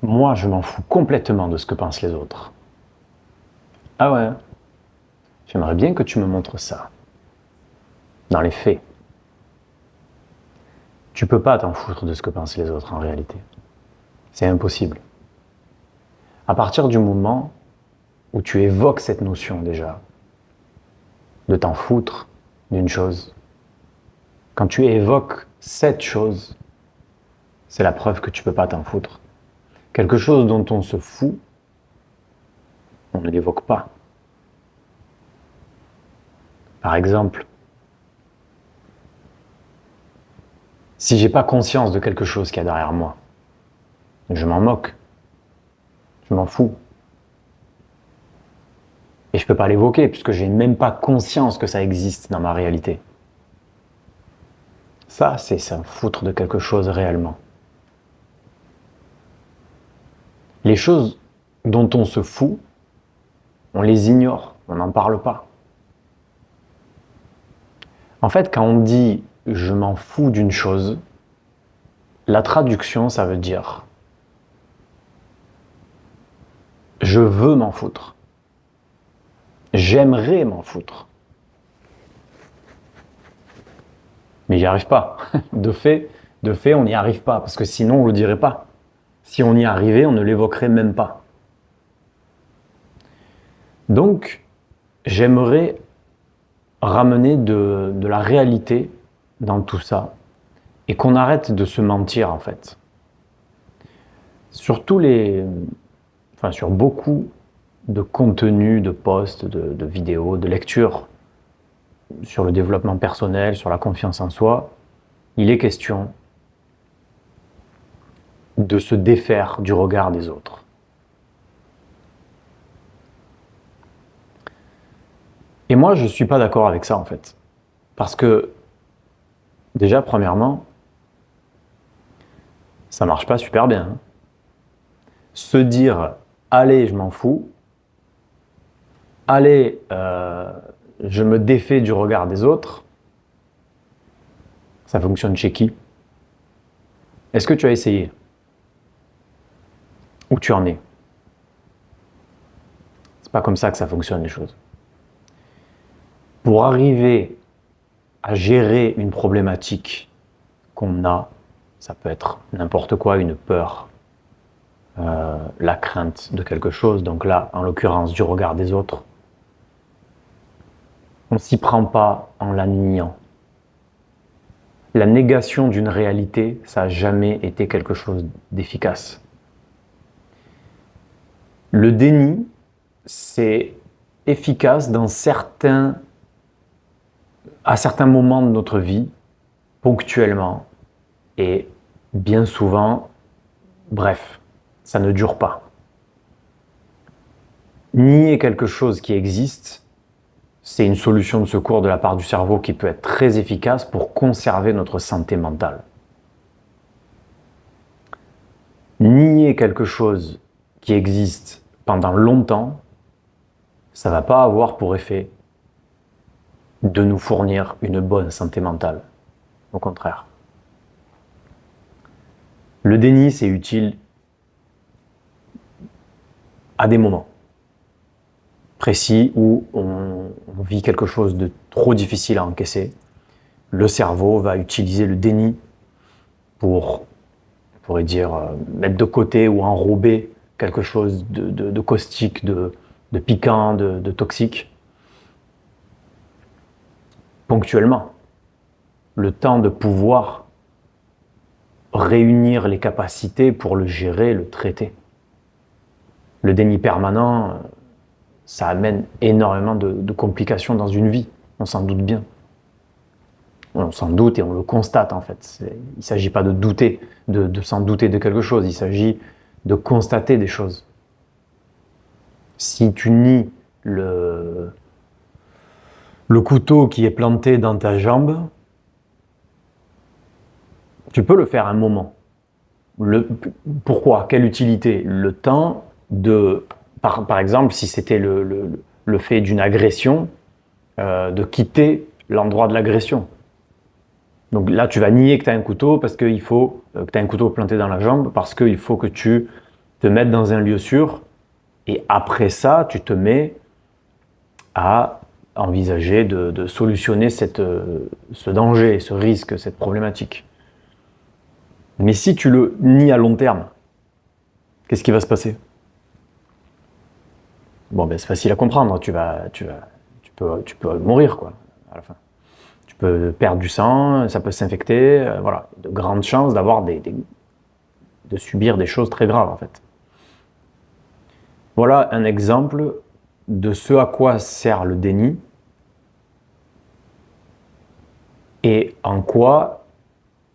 Moi, je m'en fous complètement de ce que pensent les autres. Ah ouais? J'aimerais bien que tu me montres ça. Dans les faits. Tu peux pas t'en foutre de ce que pensent les autres en réalité. C'est impossible. À partir du moment où tu évoques cette notion déjà, de t'en foutre d'une chose, quand tu évoques cette chose, c'est la preuve que tu peux pas t'en foutre. Quelque chose dont on se fout, on ne l'évoque pas. Par exemple, si j'ai pas conscience de quelque chose qu'il y a derrière moi, je m'en moque, je m'en fous. Et je peux pas l'évoquer puisque j'ai même pas conscience que ça existe dans ma réalité. Ça, c'est s'en foutre de quelque chose réellement. Les choses dont on se fout, on les ignore, on n'en parle pas. En fait, quand on dit je m'en fous d'une chose, la traduction, ça veut dire je veux m'en foutre. J'aimerais m'en foutre. Mais j'y arrive pas. De fait, on n'y arrive pas, parce que sinon on le dirait pas. Si on y arrivait, on ne l'évoquerait même pas. Donc, j'aimerais ramener de la réalité dans tout ça et qu'on arrête de se mentir en fait. Sur sur beaucoup de contenus, de posts, de vidéos, de lectures sur le développement personnel, sur la confiance en soi, il est question de se défaire du regard des autres. Et moi, je ne suis pas d'accord avec ça en fait. Parce que, déjà, premièrement, ça marche pas super bien. Hein. Se dire, allez, je m'en fous, allez, je me défais du regard des autres, ça fonctionne chez qui? Est-ce que tu as essayé? Où tu en es? C'est pas comme ça que ça fonctionne les choses. Pour arriver à gérer une problématique qu'on a, ça peut être n'importe quoi, une peur, la crainte de quelque chose, donc là, en l'occurrence, du regard des autres, on ne s'y prend pas en la niant. La négation d'une réalité, ça n'a jamais été quelque chose d'efficace. Le déni, c'est efficace à certains moments de notre vie, ponctuellement, et bien souvent, bref, ça ne dure pas. Nier quelque chose qui existe, c'est une solution de secours de la part du cerveau qui peut être très efficace pour conserver notre santé mentale. Nier quelque chose qui existe pendant longtemps, ça ne va pas avoir pour effet de nous fournir une bonne santé mentale. Au contraire. Le déni, c'est utile à des moments précis où on vit quelque chose de trop difficile à encaisser. Le cerveau va utiliser le déni pour, on pourrait dire, mettre de côté ou enrober quelque chose de caustique, de piquant, de toxique. Ponctuellement, le temps de pouvoir réunir les capacités pour le gérer, le traiter. Le déni permanent, ça amène énormément de complications dans une vie, on s'en doute bien. On s'en doute et on le constate en fait. Il ne s'agit pas de douter, de s'en douter de quelque chose, il s'agit de constater des choses. Si tu nies le couteau qui est planté dans ta jambe, tu peux le faire un moment. Pourquoi? Quelle utilité? Le temps de, par exemple, si c'était le fait d'une agression, de quitter l'endroit de l'agression. Donc là, tu vas nier que tu as un couteau parce qu'il faut que tu as un couteau planté dans la jambe parce qu'il faut que tu te mettre dans un lieu sûr, et après ça, tu te mets à envisager de solutionner ce danger, ce risque, cette problématique. Mais si tu le nies à long terme, qu'est-ce qui va se passer? Bon, ben c'est facile à comprendre, tu peux mourir, quoi, à la fin. Tu peux perdre du sang, ça peut s'infecter, voilà. De grandes chances d'avoir de subir des choses très graves, en fait. Voilà un exemple de ce à quoi sert le déni et en quoi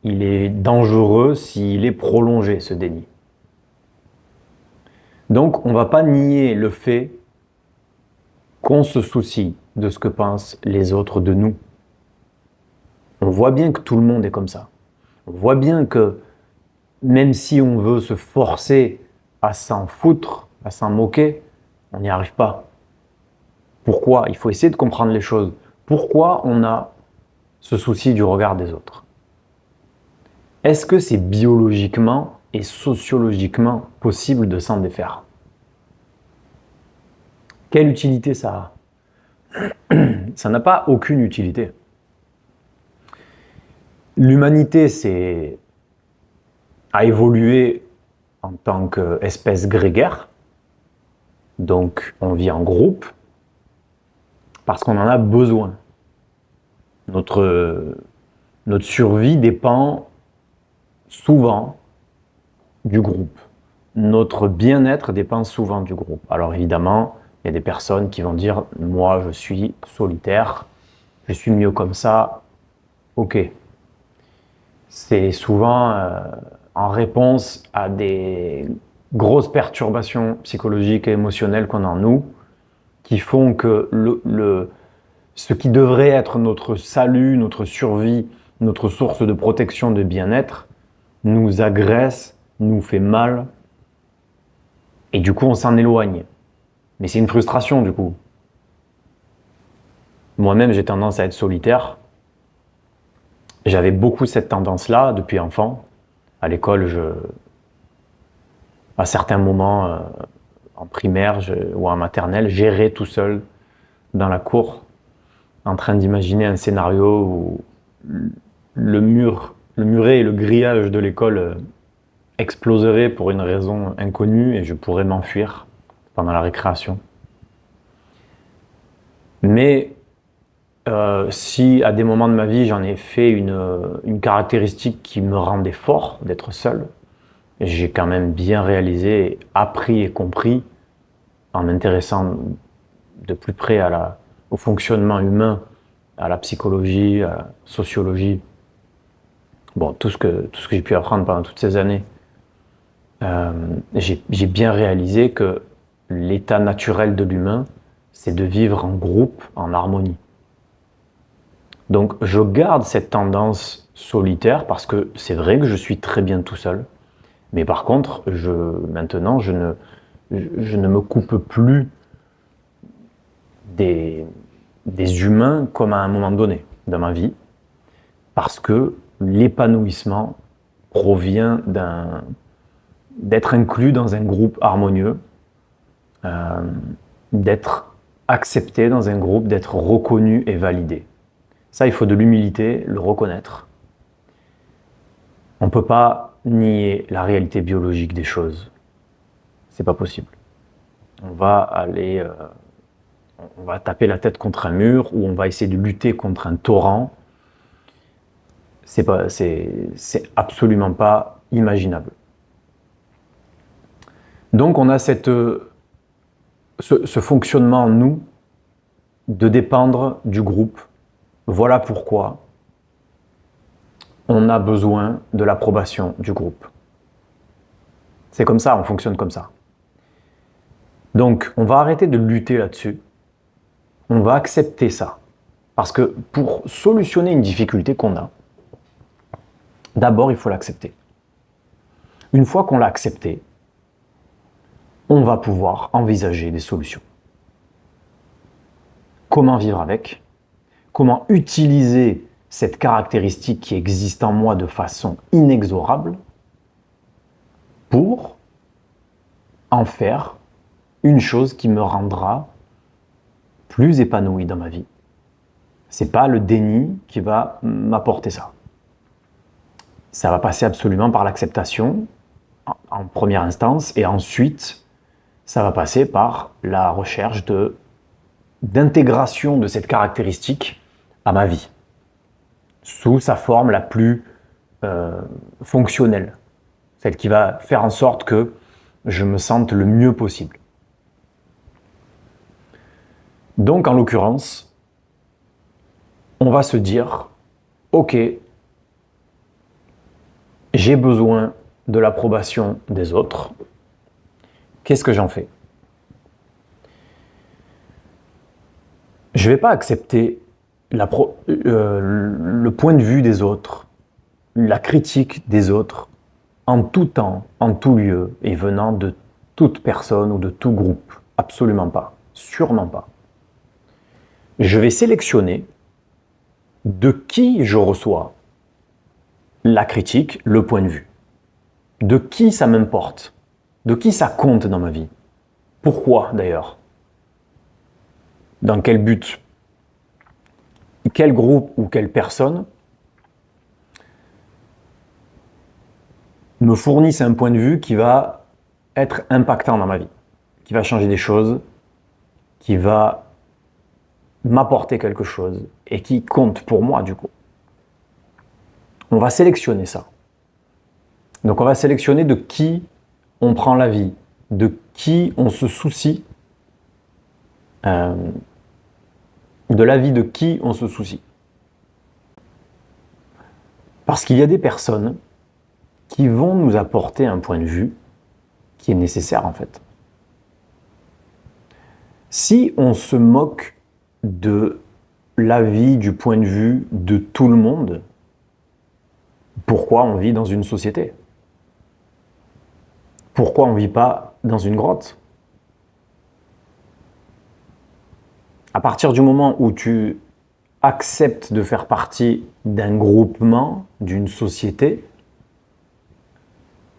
il est dangereux s'il est prolongé, ce déni. Donc, on ne va pas nier le fait qu'on se soucie de ce que pensent les autres de nous. On voit bien que tout le monde est comme ça. On voit bien que même si on veut se forcer à s'en foutre, à s'en moquer, on n'y arrive pas. Pourquoi? Il faut essayer de comprendre les choses. Pourquoi on a ce souci du regard des autres? Est-ce que c'est biologiquement et sociologiquement possible de s'en défaire? Quelle utilité ça a? Ça n'a pas aucune utilité. L'humanité a évolué en tant qu'espèce grégaire, donc on vit en groupe, parce qu'on en a besoin. Notre survie dépend souvent du groupe. Notre bien-être dépend souvent du groupe. Alors évidemment, il y a des personnes qui vont dire « moi je suis solitaire, je suis mieux comme ça ». Ok. C'est souvent en réponse à des grosses perturbations psychologiques et émotionnelles qu'on a en nous, qui font que ce qui devrait être notre salut, notre survie, notre source de protection, de bien-être, nous agresse, nous fait mal, et du coup on s'en éloigne. Mais c'est une frustration du coup. Moi-même j'ai tendance à être solitaire. J'avais beaucoup cette tendance-là depuis enfant. À l'école, à certains moments, en primaire ou en maternelle, j'errais tout seul dans la cour, en train d'imaginer un scénario où le muret et le grillage de l'école exploseraient pour une raison inconnue et je pourrais m'enfuir pendant la récréation. Mais si à des moments de ma vie j'en ai fait une caractéristique qui me rendait fort d'être seul, j'ai quand même bien réalisé, appris et compris en m'intéressant de plus près au fonctionnement humain, à la psychologie, à la sociologie, bon, tout ce que j'ai pu apprendre pendant toutes ces années. J'ai bien réalisé que l'état naturel de l'humain, c'est de vivre en groupe, en harmonie. Donc je garde cette tendance solitaire parce que c'est vrai que je suis très bien tout seul. Mais par contre, maintenant, je ne me coupe plus des humains comme à un moment donné dans ma vie, parce que l'épanouissement provient d'être inclus dans un groupe harmonieux, d'être accepté dans un groupe, d'être reconnu et validé. Ça, il faut de l'humilité, le reconnaître. On ne peut pas nier la réalité biologique des choses. C'est pas possible. On va taper la tête contre un mur ou on va essayer de lutter contre un torrent. C'est absolument pas imaginable. Donc on a ce fonctionnement en nous de dépendre du groupe. Voilà pourquoi on a besoin de l'approbation du groupe. C'est comme ça, on fonctionne comme ça. Donc, on va arrêter de lutter là-dessus. On va accepter ça. Parce que pour solutionner une difficulté qu'on a, d'abord, il faut l'accepter. Une fois qu'on l'a accepté, on va pouvoir envisager des solutions. Comment vivre avec? Comment utiliser cette caractéristique qui existe en moi de façon inexorable pour en faire une chose qui me rendra plus épanoui dans ma vie. C'est pas le déni qui va m'apporter ça. Ça va passer absolument par l'acceptation en première instance et ensuite ça va passer par la recherche d'intégration de cette caractéristique à ma vie sous sa forme la plus fonctionnelle, celle qui va faire en sorte que je me sente le mieux possible. Donc en l'occurrence, on va se dire, ok, j'ai besoin de l'approbation des autres, qu'est-ce que j'en fais? Je ne vais pas accepter le point de vue des autres, la critique des autres, en tout temps, en tout lieu, et venant de toute personne ou de tout groupe. Absolument pas. Sûrement pas. Je vais sélectionner de qui je reçois la critique, le point de vue. De qui ça m'importe? De qui ça compte dans ma vie? Pourquoi d'ailleurs? Dans quel but? Quel groupe ou quelle personne me fournissent un point de vue qui va être impactant dans ma vie, qui va changer des choses, qui va m'apporter quelque chose et qui compte pour moi du coup. On va sélectionner ça. Donc on va sélectionner de qui on prend la vie, de qui on se soucie, de la vie de qui on se soucie. Parce qu'il y a des personnes qui vont nous apporter un point de vue qui est nécessaire en fait. Si on se moque de l'avis, du point de vue de tout le monde, pourquoi on vit dans une société? Pourquoi on ne vit pas dans une grotte? À partir du moment où tu acceptes de faire partie d'un groupement, d'une société,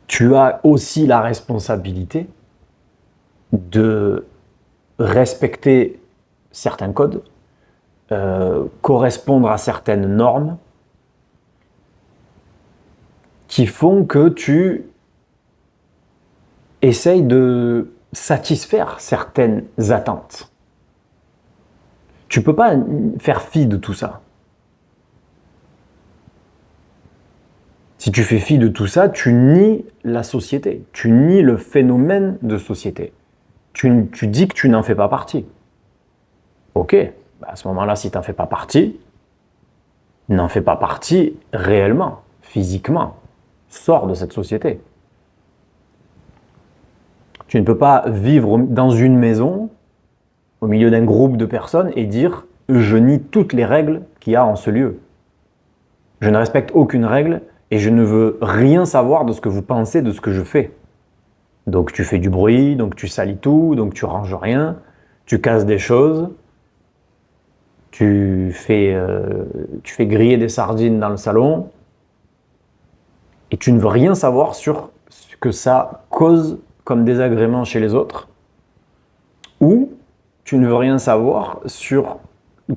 tu as aussi la responsabilité de respecter certains codes, correspondre à certaines normes qui font que tu essayes de satisfaire certaines attentes. Tu ne peux pas faire fi de tout ça. Si tu fais fi de tout ça, tu nies la société, tu nies le phénomène de société. Tu dis que tu n'en fais pas partie. Ok, à ce moment-là, si tu n'en fais pas partie, n'en fais pas partie réellement, physiquement. Sors de cette société. Tu ne peux pas vivre dans une maison, au milieu d'un groupe de personnes, et dire « je nie toutes les règles qu'il y a en ce lieu. Je ne respecte aucune règle et je ne veux rien savoir de ce que vous pensez de ce que je fais. » Donc tu fais du bruit, donc tu salis tout, donc tu ranges rien, tu casses des choses, tu fais griller des sardines dans le salon, et tu ne veux rien savoir sur ce que ça cause comme désagrément chez les autres, ou tu ne veux rien savoir sur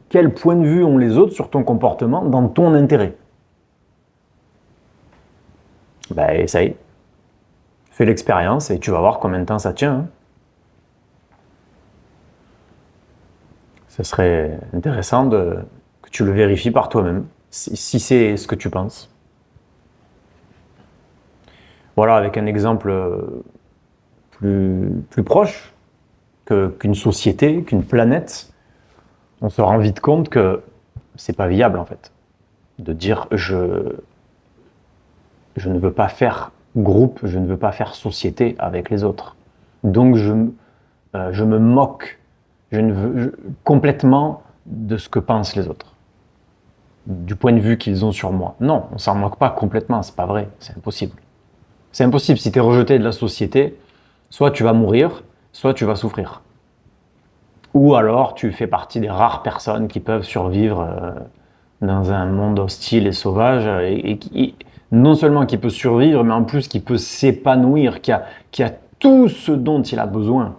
quel point de vue ont les autres sur ton comportement dans ton intérêt. Ben essaye, fais l'expérience et tu vas voir combien de temps ça tient. Hein. Ce serait intéressant que tu le vérifies par toi-même, si c'est ce que tu penses. Voilà, avec un exemple plus proche qu'une société, qu'une planète, on se rend vite compte que c'est pas viable en fait. De dire je ne veux pas faire groupe, je ne veux pas faire société avec les autres. Donc je me moque complètement de ce que pensent les autres, du point de vue qu'ils ont sur moi. Non, on s'en moque pas complètement, c'est pas vrai, c'est impossible. C'est impossible, si tu es rejeté de la société, soit tu vas mourir, soit tu vas souffrir. Ou alors tu fais partie des rares personnes qui peuvent survivre dans un monde hostile et sauvage, et qui, non seulement qui peut survivre, mais en plus qui peut s'épanouir, qui a tout ce dont il a besoin.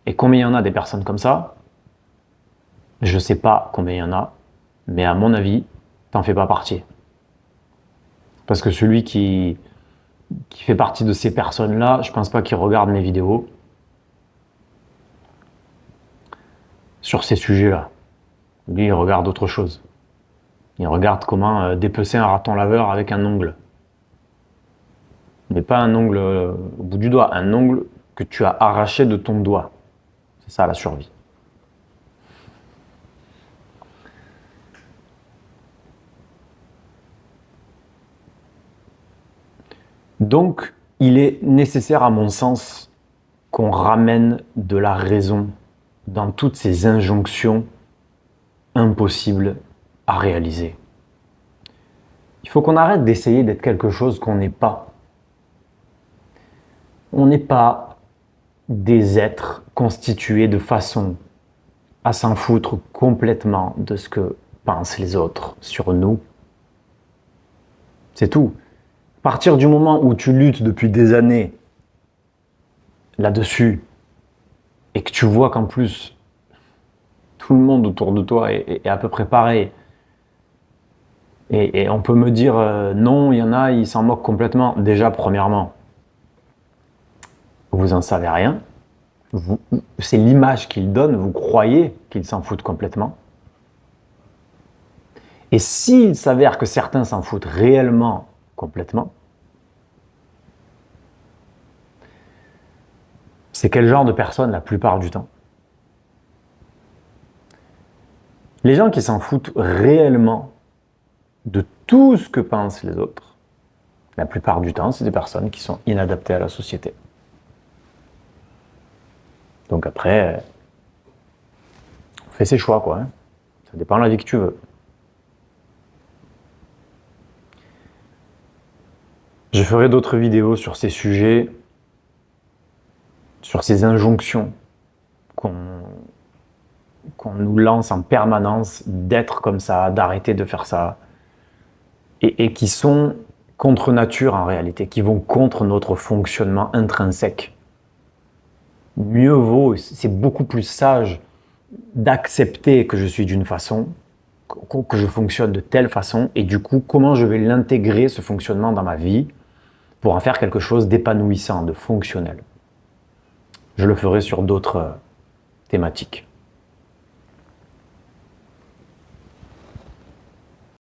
Et combien il y en a des personnes comme ça? Je ne sais pas combien il y en a, mais à mon avis, t'en fais pas partie. Parce que celui qui fait partie de ces personnes-là, je pense pas qu'il regarde mes vidéos sur ces sujets-là. Lui, il regarde autre chose. Il regarde comment dépecer un raton laveur avec un ongle. Mais pas un ongle au bout du doigt, un ongle que tu as arraché de ton doigt. C'est ça la survie. Donc, il est nécessaire, à mon sens, qu'on ramène de la raison dans toutes ces injonctions impossibles à réaliser. Il faut qu'on arrête d'essayer d'être quelque chose qu'on n'est pas. On n'est pas des êtres constitués de façon à s'en foutre complètement de ce que pensent les autres sur nous. C'est tout. À partir du moment où tu luttes depuis des années là-dessus et que tu vois qu'en plus tout le monde autour de toi est à peu près pareil, et on peut me dire non, il y en a, ils s'en moquent complètement. Déjà, premièrement, vous en savez rien. C'est l'image qu'ils donnent, vous croyez qu'ils s'en foutent complètement. Et s'il s'avère que certains s'en foutent réellement complètement, c'est quel genre de personne la plupart du temps? Les gens qui s'en foutent réellement de tout ce que pensent les autres, la plupart du temps, c'est des personnes qui sont inadaptées à la société. Donc après, on fait ses choix, quoi. Hein. Ça dépend de la vie que tu veux. Je ferai d'autres vidéos sur ces sujets, sur ces injonctions qu'on nous lance en permanence d'être comme ça, d'arrêter de faire ça, et qui sont contre nature en réalité, qui vont contre notre fonctionnement intrinsèque. Mieux vaut, c'est beaucoup plus sage d'accepter que je suis d'une façon, que je fonctionne de telle façon, et du coup, comment je vais l'intégrer, ce fonctionnement, dans ma vie, pour en faire quelque chose d'épanouissant, de fonctionnel. Je le ferai sur d'autres thématiques.